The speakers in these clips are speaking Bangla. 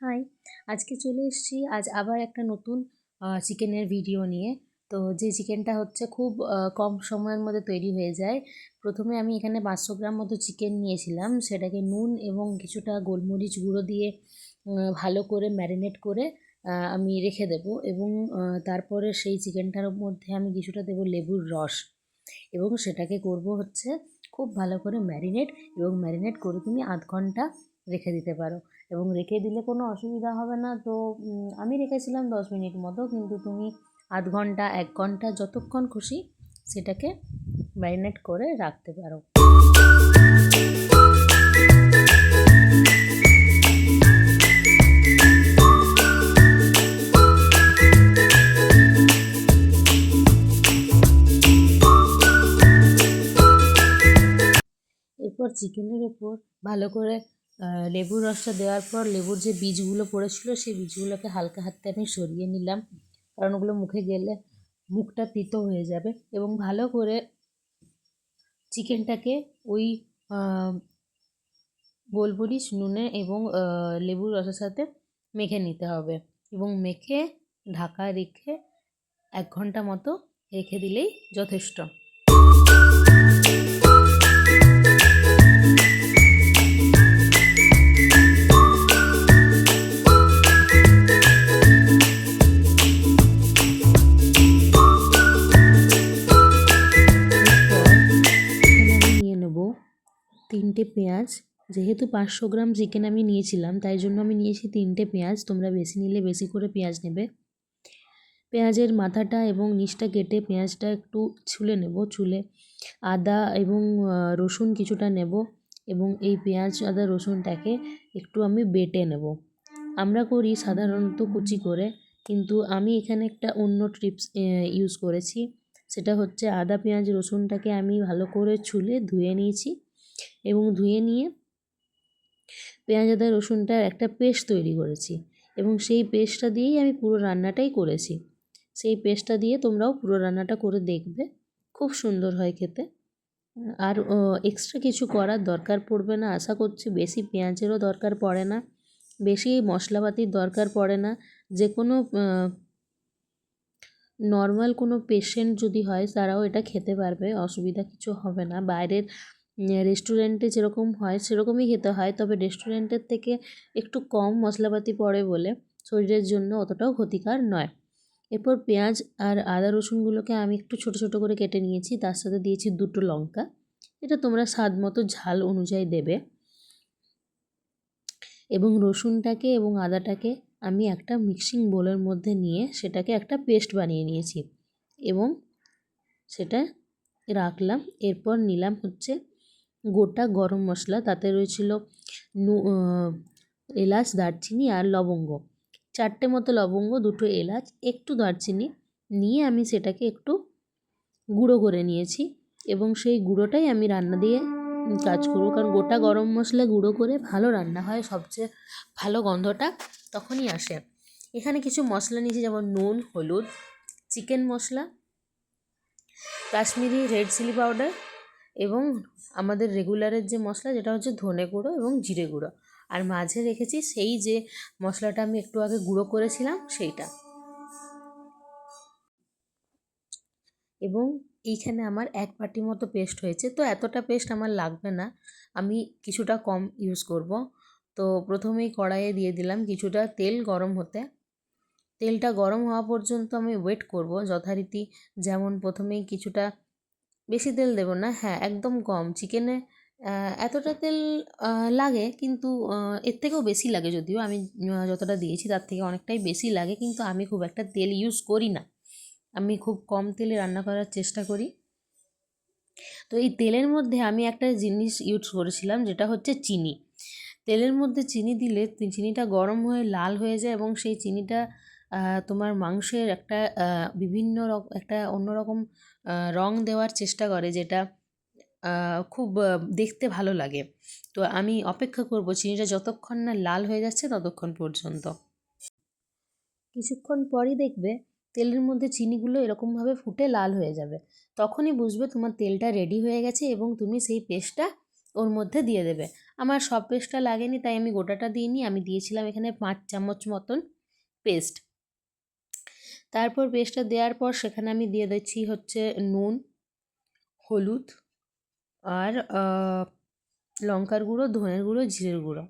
হাই, আজকে চলে এসেছি আজ আবার একটা নতুন চিকেনের ভিডিও নিয়ে। তো যে চিকেনটা হচ্ছে খুব কম সময়ের মধ্যে তৈরি হয়ে যায়। প্রথমে আমি এখানে 500 গ্রাম মতো চিকেন নিয়েছিলাম, সেটাকে নুন এবং কিছুটা গোলমরিচ গুঁড়ো দিয়ে ভালো করে ম্যারিনেট করে আমি রেখে দেবো এবং তারপরে সেই চিকেনটার মধ্যে আমি কিছুটা দেবো লেবুর রস এবং সেটাকে করব হচ্ছে খুব ভালো করে ম্যারিনেট, এবং ম্যারিনেট করে তুমি আধ ঘন্টা রেখে দিতে পারো এবং রেখে দিলে কোনো অসুবিধা হবে না। তো আমি রেখেছিলাম 10 মিনিট মতো, কিন্তু তুমি আধ ঘন্টা 1 ঘন্টা যতক্ষণ খুশি সেটাকে ম্যারিনেট করে রাখতে পারো। এরপর চিকেনের ওপর ভালো করে লেবুর রসটা দেওয়ার পর লেবুর যে বীজগুলো পড়েছিল সেই বীজগুলোকে হালকা হাতে আমি সরিয়ে নিলাম, কারণ ওগুলো মুখে গেলে মুখটা তিতো হয়ে যাবে। এবং ভালো করে চিকেনটাকে ওই গোলমরিচ নুনে এবং লেবুর রসের সাথে মেখে নিতে হবে এবং মেখে ঢাকা রেখে 1 ঘন্টা মতো রেখে দিলেই যথেষ্ট। এরপর এখানে আমি নিয়ে নেব 3টে পেঁয়াজ। যেহেতু 500 গ্রাম চিকেন আমি নিয়েছিলাম, তাই জন্য আমি নিয়েছি 3টে পেঁয়াজ। তোমরা বেশি নিলে বেশি করে পেঁয়াজ নেবে। পেঁয়াজের মাথাটা এবং নিচটা কেটে পেঁয়াজটা একটু ছুলে নেব। ছুলে আদা এবং রসুন কিছুটা নেব এবং এই পেঁয়াজ আদা রসুনটাকে একটু আমি বেটে নেব। আমরা করি সাধারণত কুচি করে, কিন্তু আমি এখানে একটা অন্য টিপস ইউজ করেছি। সেটা হচ্ছে আদা পেঁয়াজ রসুনটাকে আমি ভালো করে ছুলে ধুয়ে নিয়েছি এবং ধুয়ে নিয়ে পেঁয়াজ আদা রসুনটার একটা পেস্ট তৈরি করেছি এবং সেই পেস্টটা দিয়েই আমি পুরো রান্নাটাই করেছি। সেই পেস্টটা দিয়ে তোমরাও পুরো রান্নাটা করে দেখবে, খুব সুন্দর হয় খেতে। আর এক্সট্রা কিছু করার দরকার পড়বে না আশা করছি। বেশি পেঁয়াজেরও দরকার পড়ে না, বেশি মশলাপাতির দরকার পড়ে না। যে কোনো নর্মাল কোনো পেশেন্ট যদি হয় তারাও এটা খেতে পারবে, অসুবিধা কিছু হবে না। বাইরের রেস্টুরেন্টে যেরকম হয় সেরকমই খেতে হয়, তবে রেস্টুরেন্টের থেকে একটু কম মশলাপাতি পড়ে বলে শরীরের জন্য অতটাও ক্ষতিকর নয়। এরপর পেঁয়াজ আর আদা রসুনগুলোকে আমি একটু ছোট ছোট করে কেটে নিয়েছি, তার সাথে দিয়েছি 2টো লঙ্কা। এটা তোমরা স্বাদ মতো ঝাল অনুযায়ী দেবে। এবং রসুনটাকে এবং আদাটাকে আমি একটা মিক্সিং বোলের মধ্যে নিয়ে সেটাকে একটা পেস্ট বানিয়ে নিয়েছি এবং সেটা রাখলাম। এরপর নিলাম হচ্ছে গোটা গরম মশলা, তাতে রয়েছিল এলাচ, দারচিনি আর লবঙ্গ। 4টে মতো লবঙ্গ, 2টো এলাচ, একটু দারচিনি নিয়ে আমি সেটাকে একটু গুঁড়ো করে নিয়েছি এবং সেই গুঁড়োটাই আমি রান্না দিয়ে কাজ করব, কারণ গোটা গরম মশলা গুঁড়ো করে ভালো রান্না হয়, সবচেয়ে ভালো গন্ধটা তখনই আসে। এখানে কিছু মশলা নিয়েছি, যেমন নুন, হলুদ, চিকেন মশলা, কাশ্মীরি রেড চিলি পাউডার এবং আমাদের রেগুলারের যে মশলা যেটা হচ্ছে ধনে গুঁড়ো এবং জিরে গুঁড়ো। আর মাঝে রেখেছি সেই যে মশলাটা আমি একটু আগে গুঁড়ো করেছিলাম সেইটা। এবং এইখানে আমার 1 বাটি মতো পেস্ট হয়েছে। তো এতটা পেস্ট আমার লাগবে না, আমি কিছুটা কম ইউজ করব। তো প্রথমেই কড়াইয়ে দিয়ে দিলাম কিছুটা তেল গরম হতে। তেলটা গরম হওয়া পর্যন্ত আমি ওয়েট করব যথারীতি। যেমন প্রথমেই কিছুটা, বেশি তেল দেব না, হ্যাঁ একদম কম। চিকেনে এতটা তেল লাগে, কিন্তু এর থেকেও বেশি লাগে। যদিও আমি যতটা দিয়েছি তার থেকে অনেকটাই বেশি লাগে, কিন্তু আমি খুব একটা তেল ইউজ করি না, আমি খুব কম তেলে রান্না করার চেষ্টা করি। তো এই তেলের মধ্যে আমি একটা জিনিস ইউজ করেছিলাম, যেটা হচ্ছে চিনি। তেলের মধ্যে চিনি দিলে চিনিটা গরম হয়ে লাল হয়ে যায় এবং সেই চিনিটা তোমার মাংসের একটা বিভিন্ন একটা অন্যরকম রং দেওয়ার চেষ্টা করে, যেটা খুব দেখতে ভালো লাগে। তো আমি অপেক্ষা করব চিনিটা যতক্ষণ না লাল হয়ে যাচ্ছে ততক্ষণ পর্যন্ত। কিছুক্ষণ পরই দেখবে তেলের মধ্যে চিনিগুলো এরকমভাবে ফুটে লাল হয়ে যাবে। তখনই বুঝবে তোমার তেলটা রেডি হয়ে গেছে এবং তুমি সেই পেস্টটা ওর মধ্যে দিয়ে দেবে। আমার সব পেস্টটা লাগেনি তাই আমি গোটাটা দিইনি, আমি দিয়েছিলাম এখানে 5 চামচ মতন পেস্ট। তারপর পেস্টটা দেওয়ার পর সেখানে আমি দিয়ে দিচ্ছি হচ্ছে নুন, হলুদ আর লঙ্কার গুঁড়ো, ধনের গুঁড়ো, জিরের গুঁড়ো।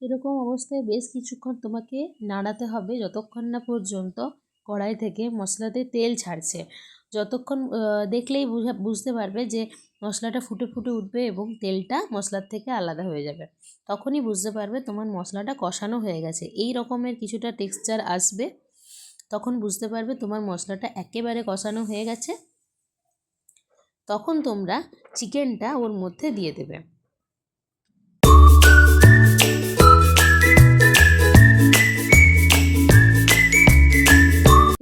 এরকম অবস্থায় বেশ কিছুক্ষণ তোমাকে নাড়াতে হবে যতক্ষণ না পর্যন্ত কড়াই থেকে মশলাতে তেল ছাড়ছে। যতক্ষণ দেখলেই বুঝতে পারবে যে মশলাটা ফুটে ফুটে উঠবে এবং তেলটা মশলার থেকে আলাদা হয়ে যাবে, তখনই বুঝতে পারবে তোমার মশলাটা কষানো হয়ে গেছে। এই রকমের কিছুটা টেক্সচার আসবে, তখন বুঝতে পারবে তোমার মশলাটা একেবারে কষানো হয়ে গেছে। তখন তোমরা চিকেনটা ওর মধ্যে দিয়ে দেবে।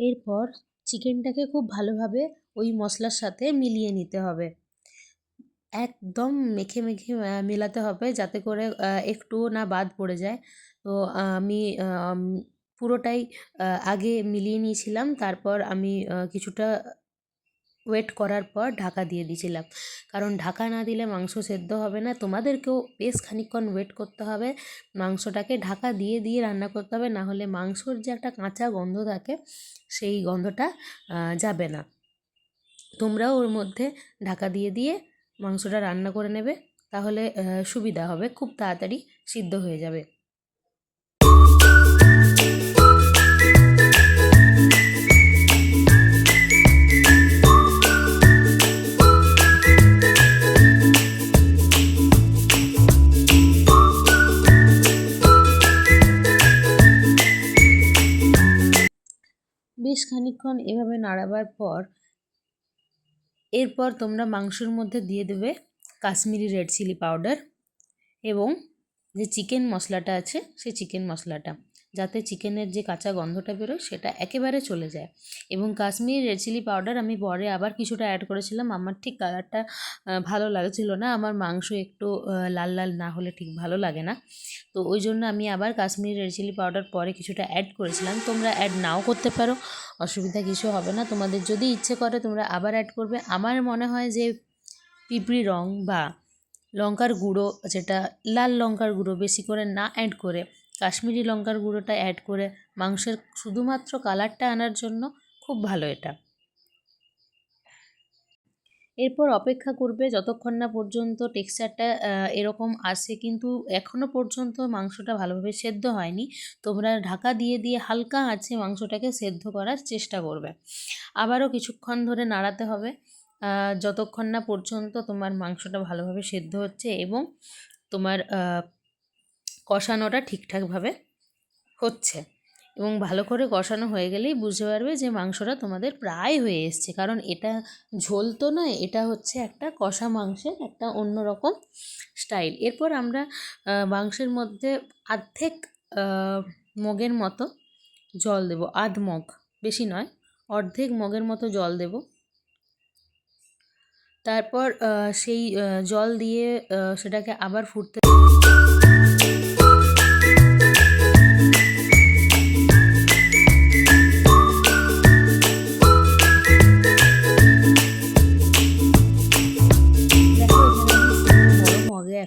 এরপর চিকেনটাকে খুব ভালোভাবে ওই মশলার সাথে মিলিয়ে নিতে হবে, একদম মেখে মেখে মেলাতে হবে যাতে করে একটুও না বাদ পড়ে যায়। তো আমি পুরোটাই আগে মিলিয়ে নিয়েছিলাম, তারপর আমি কিছুটা ওয়েট করার পর ঢাকা দিয়ে দিয়েছিলাম, কারণ ঢাকা না দিলে মাংস সেদ্ধ হবে না। তোমাদেরকেও বেশ খানিকক্ষণ ওয়েট করতে হবে, মাংসটাকে ঢাকা দিয়ে দিয়ে রান্না করতে হবে, না হলে মাংসর যে একটা কাঁচা গন্ধ থাকে সেই গন্ধটা যাবে না। তোমরাও ওর মধ্যে ঢাকা দিয়ে দিয়ে মাংসটা রান্না করে নেবে, তাহলে সুবিধা হবে, খুব তাড়াতাড়ি সিদ্ধ হয়ে যাবে। বেশ খানিকক্ষণ এভাবে নাড়াবার পর এরপর তোমরা মাংসের মধ্যে দিয়ে দেবে কাশ্মীরি রেড চিলি পাউডার এবং যে চিকেন মশলাটা আছে সেই চিকেন মশলাটা, যাতে চিকেনের যে কাঁচা গন্ধটা বেরোয় সেটা একেবারে চলে যায়। এবং কাশ্মীরি রেড চিলি পাউডার আমি পরে আবার কিছুটা অ্যাড করেছিলাম, আমার ঠিক কালারটা ভালো লাগছিল না, আমার মাংস একটু লাল লাল না হলে ঠিক ভালো লাগে না, তো ওই জন্য আমি আবার কাশ্মীরি রেড চিলি পাউডার পরে কিছুটা অ্যাড করেছিলাম। তোমরা অ্যাড নাও করতে পারো, অসুবিধা কিছু হবে না, তোমাদের যদি ইচ্ছে করে তোমরা আবার অ্যাড করবে। আমার মনে হয় যে পিঁপড়ি রং বা লঙ্কার গুঁড়ো, যেটা লাল লঙ্কার গুঁড়ো বেশি করে না অ্যাড করে কাশ্মীরি লঙ্কার গুঁড়োটা অ্যাড করে মাংসের শুধুমাত্র কালারটা আনার জন্য খুব ভালো এটা। এরপর অপেক্ষা করবে যতক্ষণ না পর্যন্ত টেক্সচারটা এরকম আসে, কিন্তু এখনও পর্যন্ত মাংসটা ভালোভাবে সেদ্ধ হয়নি। তোমরা ঢাকা দিয়ে দিয়ে হালকা আঁচে মাংসটাকে সেদ্ধ করার চেষ্টা করবে। আবারও কিছুক্ষণ ধরে নাড়াতে হবে যতক্ষণ না পর্যন্ত তোমার মাংসটা ভালোভাবে সেদ্ধ হচ্ছে এবং তোমার কষানোটা ঠিকঠাকভাবে হচ্ছে। এবং ভালো করে কষানো হয়ে গেলেই বুঝতে পারবে যে মাংসটা তোমাদের প্রায় হয়ে এসছে, কারণ এটা ঝোল তো নয়, এটা হচ্ছে একটা কষা মাংসের একটা অন্যরকম স্টাইল। এরপর আমরা মাংসের মধ্যে অর্ধেক মগের মতো জল দেব, আধ মগ, বেশি নয়, অর্ধেক মগের মতো জল দেব। তারপর সেই জল দিয়ে সেটাকে আবার ফুটতে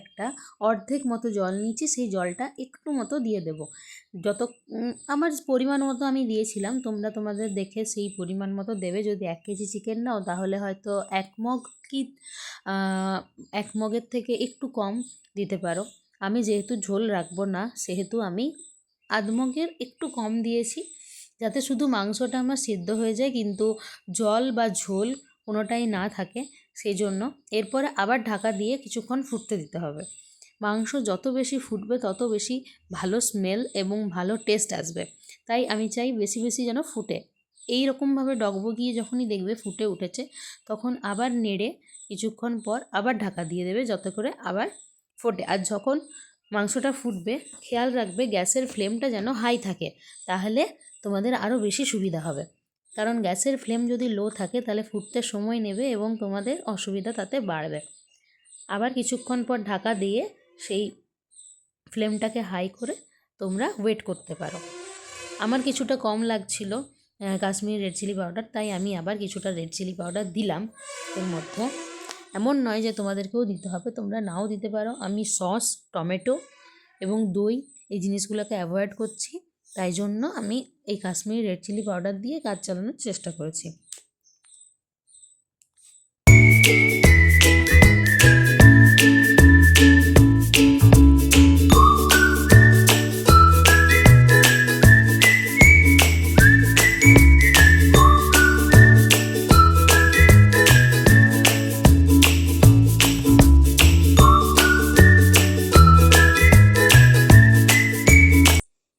একটা অর্ধেক মতো জল নিয়েছি, সেই জলটা একটু মতো দিয়ে দেব, যত আমার পরিমাণ মতো আমি দিয়েছিলাম, তোমরা তোমাদের দেখে সেই পরিমাণ মতো দেবে। যদি 1 কেজি চিকেন নাও তাহলে হয়তো 1 মগ কি 1 মগের থেকে একটু কম দিতে পারো। আমি যেহেতু ঝোল রাখবো না সেহেতু আমি আধ মগের একটু কম দিয়েছি, যাতে শুধু মাংসটা আমার সিদ্ধ হয়ে যায়, কিন্তু জল বা ঝোল কোনোটাই না থাকে, সেই জন্য এরপরে আবার ঢাকা দিয়ে কিছুক্ষণ ফুটতে দিতে হবে। মাংস যত বেশি ফুটবে তত বেশি ভালো স্মেল এবং ভালো টেস্ট আসবে, তাই আমি চাই বেশি বেশি যেন ফুটে। এই রকমভাবে ডগবগিয়ে যখনই দেখবে ফুটে উঠেছে, তখন আবার নেড়ে কিছুক্ষণ পর আবার ঢাকা দিয়ে দেবে, যাতে করে আবার ফোটে। আর যখন মাংসটা ফুটবে খেয়াল রাখবে গ্যাসের ফ্লেমটা যেন হাই থাকে, তাহলে তোমাদের আরও বেশি সুবিধা হবে। কারণ গ্যাসের ফ্লেম যদি লো থাকে তাহলে ফুটতে সময় নেবে এবং তোমাদের অসুবিধা তাতে বাড়বে। আবার কিছুক্ষণ পর ঢাকা দিয়ে সেই ফ্লেমটাকে হাই করে তোমরা ওয়েট করতে পারো। আমার কিছুটা কম লাগছিল কাশ্মীরি রেড চিলি পাউডার, তাই আমি আবার কিছুটা রেড চিলি পাউডার দিলাম এর মধ্যে। এমন নয় যে তোমাদেরকেও দিতে হবে, তোমরা নাও দিতে পারো। আমি সস, টমেটো এবং দই এই জিনিসগুলোকে অ্যাভয়েড করছি, তাই জন্য আমি এই কাশ্মীরি রেড চিলি পাউডার দিয়ে কাজ চালানোর চেষ্টা করেছি।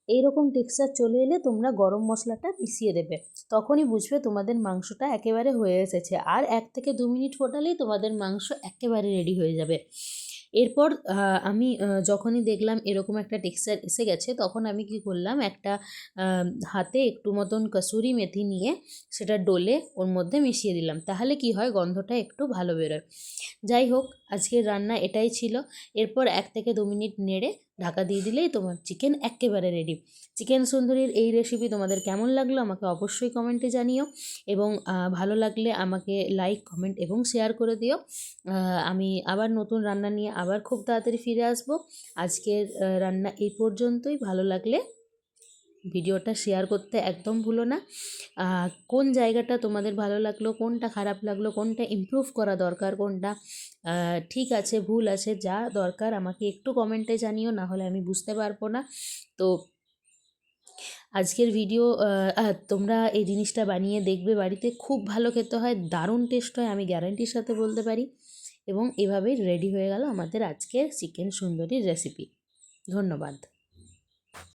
এইরকম টেক্সচার চলে এলে তোমরা গরম মশলাটা মিশিয়ে দেবে, তখনই বুঝবে তোমাদের মাংসটা একেবারে হয়ে এসেছে। আর 1 থেকে 2 মিনিট ফোটালেই তোমাদের মাংস একেবারে রেডি হয়ে যাবে। এরপর আমি যখনই দেখলাম এরকম একটা টেক্সচার এসে গেছে, তখন আমি কি করলাম, একটা হাতে একটু মতন কসুরি মেথি নিয়ে সেটা ডলে ওর মধ্যে মিশিয়ে দিলাম, তাহলে কি হয় গন্ধটা একটু ভালো বেরোয়। যাই হোক, আজকের রান্না এটাই ছিল। এরপর 1 থেকে 2 মিনিট নেড়ে ঢাকা দিয়ে দিলেই তোমার চিকেন এক্কেবারে রেডি। চিকেন সুন্দরীর এই রেসিপি তোমাদের কেমন লাগলো আমাকে অবশ্যই কমেন্টে জানিও, এবং ভালো লাগলে আমাকে লাইক, কমেন্ট এবং শেয়ার করে দিও। আমি আবার নতুন রান্না নিয়ে আবার খুব তাড়াতাড়ি ফিরে আসব। আজকের রান্না এই পর্যন্তই। ভালো লাগলে ভিডিওটা শেয়ার করতে একদম ভুলো না। কোন জায়গাটা তোমাদের ভালো লাগলো, কোনটা খারাপ লাগলো, কোনটা ইমপ্রুভ করা দরকার, কোনটা ঠিক আছে, ভুল আছে, যা দরকার আমাকে একটু কমেন্টে জানিও, না হলে আমি বুঝতে পারবো না। তো আজকের ভিডিও তোমরা এই জিনিসটা বানিয়ে দেখবে বাড়িতে, খুব ভালো খেতে হয়, দারুণ টেস্ট হয়, আমি গ্যারান্টির সাথে বলতে পারি। এবং এভাবেই রেডি হয়ে গেল আমাদের আজকের চিকেন সুন্দরীর রেসিপি। ধন্যবাদ।